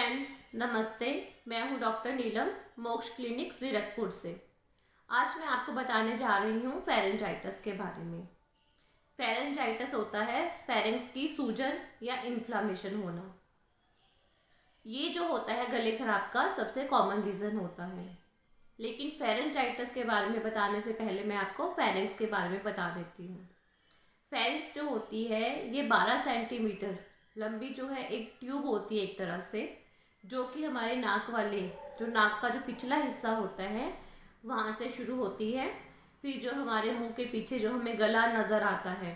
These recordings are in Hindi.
फ्रेंड्स, नमस्ते। मैं हूं डॉक्टर नीलम, मोक्ष क्लिनिक जीरकपुर से। आज मैं आपको बताने जा रही हूं फेरेंजाइटिस के बारे में। फेरेंजाइटिस होता है फेरेंक्स की सूजन या इन्फ्लामेशन होना। ये जो होता है गले खराब का सबसे कॉमन रीज़न होता है। लेकिन फेरेंजाइटिस के बारे में बताने से पहले मैं आपको फेरेंक्स के बारे में बता देती हूँ। फेरेंक्स जो होती है ये 12 सेंटीमीटर लंबी जो है एक ट्यूब होती है एक तरह से, जो कि हमारे नाक वाले जो नाक का जो पिछला हिस्सा होता है वहाँ से शुरू होती है। फिर जो हमारे मुंह के पीछे जो हमें गला नज़र आता है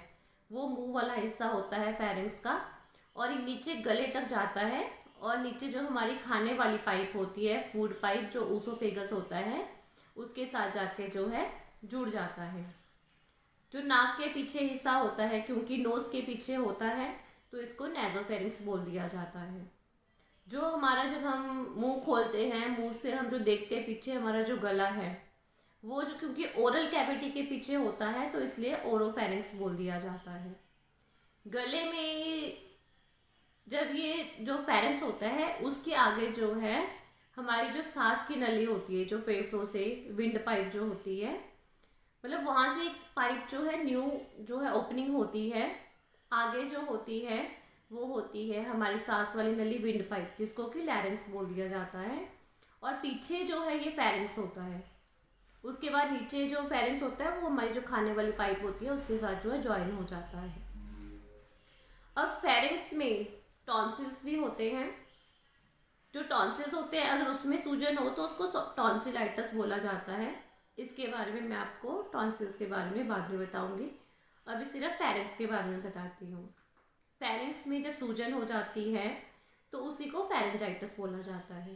वो मुंह वाला हिस्सा होता है फेरेंक्स का, और ये नीचे गले तक जाता है। और नीचे जो हमारी खाने वाली पाइप होती है, फूड पाइप, जो ऊसोफेगस होता है, उसके साथ जाके जो है जुड़ जाता है। जो नाक के पीछे हिस्सा होता है, क्योंकि नोज के पीछे होता है, तो इसको नेजोफेरिंक्स बोल दिया जाता है। जो हमारा जब हम मुंह खोलते हैं, मुंह से हम जो देखते हैं पीछे हमारा जो गला है, वो जो क्योंकि ओरल कैविटी के पीछे होता है तो इसलिए ओरोफेरिंक्स बोल दिया जाता है। गले में जब ये जो फेरेंक्स होता है उसके आगे जो है हमारी जो सांस की नली होती है, जो फेफड़ों से विंड पाइप जो होती है, मतलब वहाँ से एक पाइप जो है न्यू जो है ओपनिंग होती है। आगे जो होती है वो होती है हमारी सांस वाली नली, विंड पाइप, जिसको कि लैरिंक्स बोल दिया जाता है। और पीछे जो है ये फेरिंक्स होता है। उसके बाद नीचे जो फेरिंक्स होता है वो हमारी जो खाने वाली पाइप होती है उसके साथ जो है ज्वाइन हो जाता है। अब फेरिंक्स में टॉन्सिल्स भी होते हैं। जो टॉन्सिल्स होते हैं अगर उसमें सूजन हो तो उसको टॉन्सिलाइटिस बोला जाता है। इसके बारे में मैं आपको टॉन्सिल्स के बारे में बाद में बताऊंगी। अभी सिर्फ फेरिंक्स के बारे में बताती हूँ। फेरिंक्स में जब सूजन हो जाती है तो उसी को फेरेंजाइटिस बोला जाता है।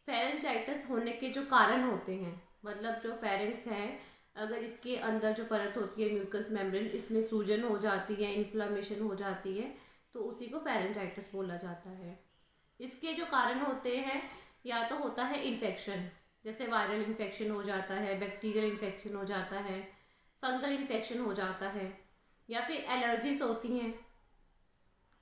फेरेंजाइटिस होने के जो कारण होते हैं, मतलब जो फेरिंक्स है, अगर इसके अंदर जो परत होती है म्यूकस मेम्ब्रेन, इसमें सूजन हो जाती है, इन्फ्लामेशन हो जाती है, तो उसी को फेरेंजाइटिस बोला जाता है। इसके जो कारण होते हैं, या तो होता है इन्फेक्शन, जैसे वायरल इन्फेक्शन हो जाता है, बैक्टीरियल इन्फेक्शन हो जाता है, फंगल इन्फेक्शन हो जाता है, या फिर एलर्जीज होती हैं।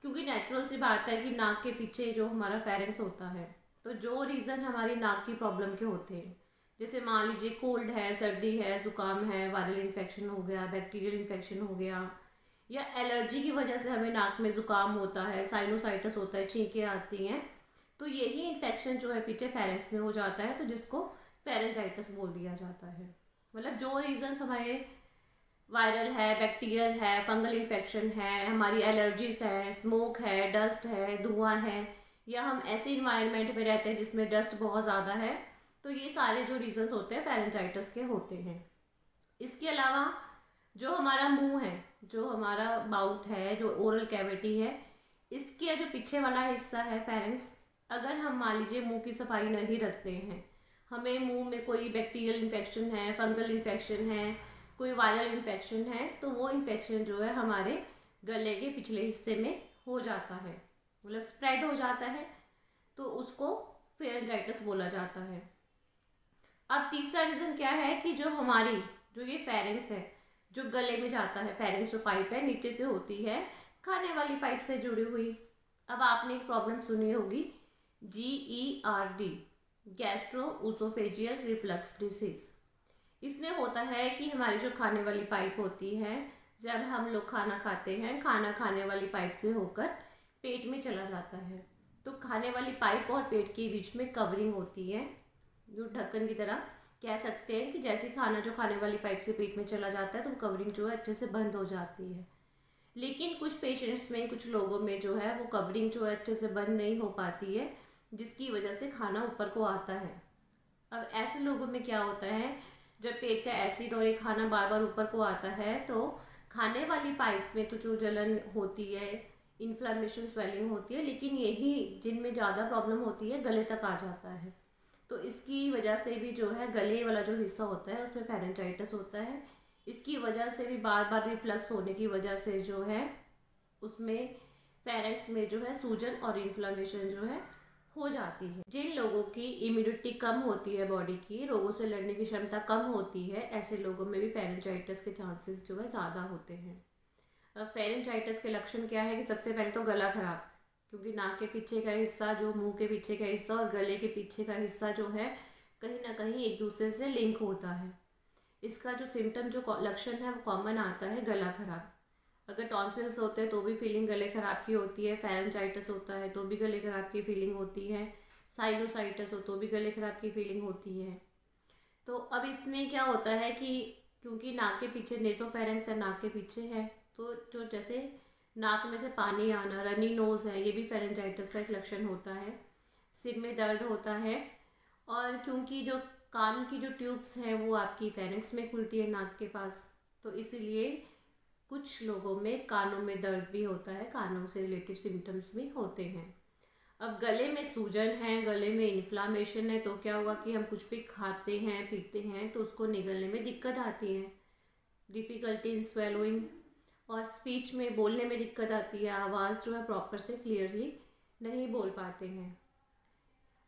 क्योंकि नेचुरल सी बात है कि नाक के पीछे जो हमारा फेरेंक्स होता है, तो जो रीज़न हमारी नाक की प्रॉब्लम के होते हैं, जैसे मान लीजिए कोल्ड है, सर्दी है, ज़ुकाम है, वायरल इन्फेक्शन हो गया, बैक्टीरियल इन्फेक्शन हो गया, या एलर्जी की वजह से हमें नाक में ज़ुकाम होता है, साइनोसाइटिस होता है, छींकें आती हैं, तो यही इन्फेक्शन जो है पीछे फेरेंक्स में हो जाता है, तो जिसको फेरेंजाइटिस बोल दिया जाता है। मतलब जो रीज़न्स हमारे वायरल है, बैक्टीरियल है, फंगल इन्फेक्शन है, हमारी एलर्जीज है, स्मोक है, डस्ट है, धुआं है, या हम ऐसे इन्वायरमेंट में रहते हैं जिसमें डस्ट बहुत ज़्यादा है, तो ये सारे जो रीजंस होते हैं फेरेंजाइटिस के होते हैं। इसके अलावा जो हमारा मुंह है, जो हमारा माउथ है, जो ओरल कैविटी है, इसके जो पीछे वाला हिस्सा है फेरेंक्स, अगर हम मान लीजिए मुंह की सफाई नहीं रखते हैं, हमें मुंह में कोई बैक्टीरियल इन्फेक्शन है, फंगल इन्फेक्शन है, कोई वायरल इन्फेक्शन है, तो वो इन्फेक्शन जो है हमारे गले के पिछले हिस्से में हो जाता है, मतलब स्प्रेड हो जाता है, तो उसको फेरेंजाइटिस बोला जाता है। अब तीसरा रीज़न क्या है कि जो हमारी जो ये फेरेंक्स है, जो गले में जाता है, फेरेंक्स जो पाइप है नीचे से होती है खाने वाली पाइप से जुड़ी हुई। अब आपने एक प्रॉब्लम सुनी होगी, GERD, गैस्ट्रो ऊसोफेजियल रिफ्लक्स डिसीज। इसमें होता है कि हमारी जो खाने वाली पाइप होती है, जब हम लोग खाना खाते हैं, खाना खाने वाली पाइप से होकर पेट में चला जाता है, तो खाने वाली पाइप और पेट के बीच में कवरिंग होती है, जो ढक्कन की तरह कह सकते हैं कि जैसे खाना जो खाने वाली पाइप से पेट में चला जाता है तो वो कवरिंग जो है अच्छे से बंद हो जाती है। लेकिन कुछ पेशेंट्स में, कुछ लोगों में जो है वो कवरिंग जो है अच्छे से बंद नहीं हो पाती है, जिसकी वजह से खाना ऊपर को आता है। अब ऐसे लोगों में क्या होता है, जब पेट का एसिड और ये खाना बार बार ऊपर को आता है तो खाने वाली पाइप में तो जो जलन होती है, इन्फ्लामेशन, स्वेलिंग होती है, लेकिन यही जिनमें ज़्यादा प्रॉब्लम होती है गले तक आ जाता है। तो इसकी वजह से भी जो है गले वाला जो हिस्सा होता है उसमें फेरेंजाइटिस होता है। इसकी वजह से भी बार बार रिफ्लक्स होने की वजह से जो है उसमें फेरेंक्स में जो है सूजन और इन्फ्लामेशन जो है हो जाती है। जिन लोगों की इम्यूनिटी कम होती है, बॉडी की रोगों से लड़ने की क्षमता कम होती है, ऐसे लोगों में भी फेरेंजाइटिस के चांसेस जो है ज़्यादा होते हैं। अब फेरेंजाइटिस के लक्षण क्या है कि सबसे पहले तो गला खराब, क्योंकि नाक के पीछे का हिस्सा, जो मुंह के पीछे का हिस्सा और गले के पीछे का हिस्सा जो है कहीं ना कहीं एक दूसरे से लिंक होता है। इसका जो सिम्टम, जो लक्षण है वो कॉमन आता है गला खराब। अगर टॉन्सिल्स होते हैं तो भी फीलिंग गले खराब की होती है, फेरेंजाइटिस होता है तो भी गले खराब की फीलिंग होती है, साइनोसाइटिस हो तो भी गले खराब की फीलिंग होती है। तो अब इसमें क्या होता है कि क्योंकि नाक के पीछे नेसोफेरेंक्स है, नाक के पीछे है, तो जो जैसे नाक में से पानी आना, रनी नोज़ है, ये भी फेरेंजाइटिस का एक लक्षण होता है। सिर में दर्द होता है, और क्योंकि जो कान की जो ट्यूब्स हैं वो आपकी फेरेंक्स में खुलती है नाक के पास, तो इसीलिए कुछ लोगों में कानों में दर्द भी होता है, कानों से रिलेटेड सिम्टम्स भी होते हैं। अब गले में सूजन है, गले में इन्फ्लामेशन है, तो क्या होगा कि हम कुछ भी खाते हैं पीते हैं तो उसको निगलने में दिक्कत आती है, डिफ़िकल्टी इन स्वेलोइंग, और स्पीच में, बोलने में दिक्कत आती है, आवाज़ जो है प्रॉपर से क्लियरली नहीं बोल पाते हैं।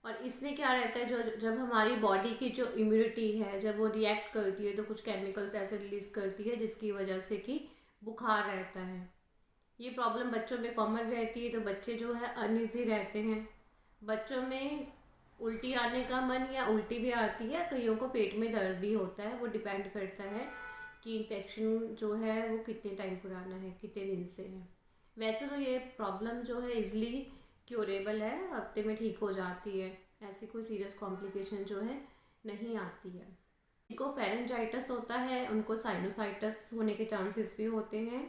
और इसमें क्या रहता है, जो जब हमारी बॉडी की जो इम्यूनिटी है जब वो रिएक्ट करती है तो कुछ केमिकल्स ऐसे रिलीज़ करती है जिसकी वजह से कि बुखार रहता है। ये प्रॉब्लम बच्चों में कॉमन रहती है, तो बच्चे जो है अनईजी रहते हैं। बच्चों में उल्टी आने का मन या उल्टी भी आती है, कईयों को पेट में दर्द भी होता है। वो डिपेंड करता है कि इन्फेक्शन जो है वो कितने टाइम पुराना है, कितने दिन से है। वैसे तो ये प्रॉब्लम जो है इजली क्योरेबल है, हफ्ते में ठीक हो जाती है, ऐसी कोई सीरियस कॉम्प्लिकेशन जो है नहीं आती है। जिनको फेरेंजाइटिस होता है उनको साइनोसाइटिस होने के चांसेस भी होते हैं,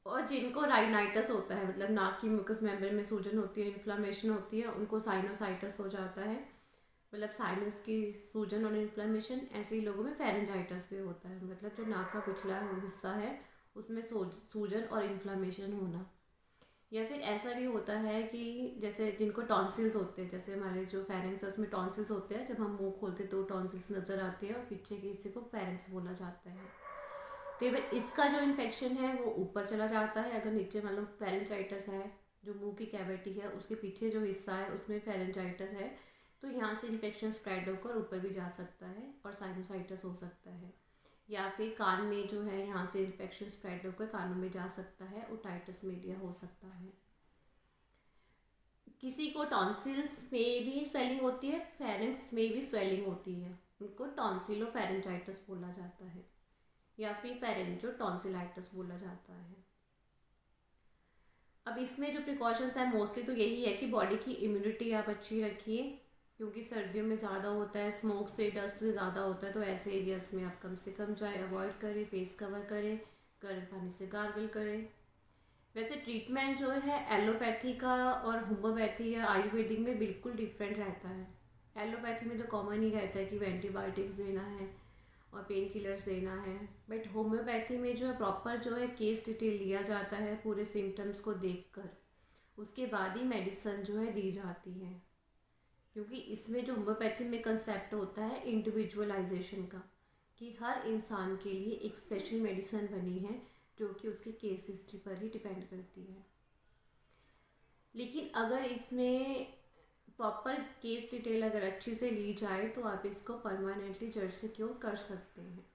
और जिनको राइनाइटिस होता है, मतलब नाक की म्यूकस मेम्ब्रेन में सूजन होती है, इन्फ्लामेशन होती है, उनको साइनोसाइटिस हो जाता है, मतलब साइनस की सूजन और इन्फ्लामेशन। ऐसे ही लोगों में फेरेंजाइटिस भी होता है, मतलब जो नाक का पिछला हिस्सा है उसमें सूजन और इन्फ्लामेशन होना। या फिर ऐसा भी होता है कि जैसे जिनको टॉन्सिल्स होते हैं, जैसे हमारे जो फेरेंक्स है उसमें टॉन्सिल्स होते हैं, जब हम मुंह खोलते तो टॉन्सिल्स नज़र आते हैं और पीछे के हिस्से को फेरेंक्स बोला जाता है। कई बार इसका जो इन्फेक्शन है वो ऊपर चला जाता है। अगर नीचे मान लो फेरेंजाइटिस है, जो मुंह की कैविटी है उसके पीछे जो हिस्सा है उसमें फेरेंजाइटिस है, तो यहाँ से इन्फेक्शन स्प्रेड होकर ऊपर भी जा सकता है और साइनोसाइटिस हो सकता है। या फिर कान में जो है यहाँ से इन्फेक्शन स्प्रेड होकर कानों में जा सकता है, ओटाइटिस मीडिया हो सकता है। किसी को टॉन्सिल्स में भी स्वेलिंग होती है, फेरेंक्स में भी स्वेलिंग होती है, उनको टॉन्सिलोफेरेंजाइटिस बोला जाता है, या फिर फेरेंजो टॉन्सिलाइटिस बोला जाता है। अब इसमें जो प्रिकॉशंस है मोस्टली तो यही है कि बॉडी की इम्यूनिटी आप अच्छी रखिए, क्योंकि सर्दियों में ज़्यादा होता है, स्मोक से, डस्ट से ज़्यादा होता है, तो ऐसे एरियाज में आप कम से कम चाहे अवॉइड करें, फेस कवर करें, गर्म पानी से गार्गल करें। वैसे ट्रीटमेंट जो है एलोपैथी का और होम्योपैथी या आयुर्वेदिक में बिल्कुल डिफरेंट रहता है। एलोपैथी में तो कॉमन ही रहता है कि एंटीबायोटिक्स देना है और पेन किलर्स देना है, बट होम्योपैथी में जो है प्रॉपर जो है केस डिटेल लिया जाता है, पूरे सिम्टम्स को देखकर उसके बाद ही मेडिसिन जो है दी जाती है। क्योंकि इसमें जो होम्योपैथी में कंसेप्ट होता है इंडिविजुअलाइजेशन का, कि हर इंसान के लिए एक स्पेशल मेडिसिन बनी है जो कि उसके केस हिस्ट्री पर ही डिपेंड करती है। लेकिन अगर इसमें प्रॉपर केस डिटेल अगर अच्छी से ली जाए तो आप इसको परमानेंटली जड़ से क्योर कर सकते हैं।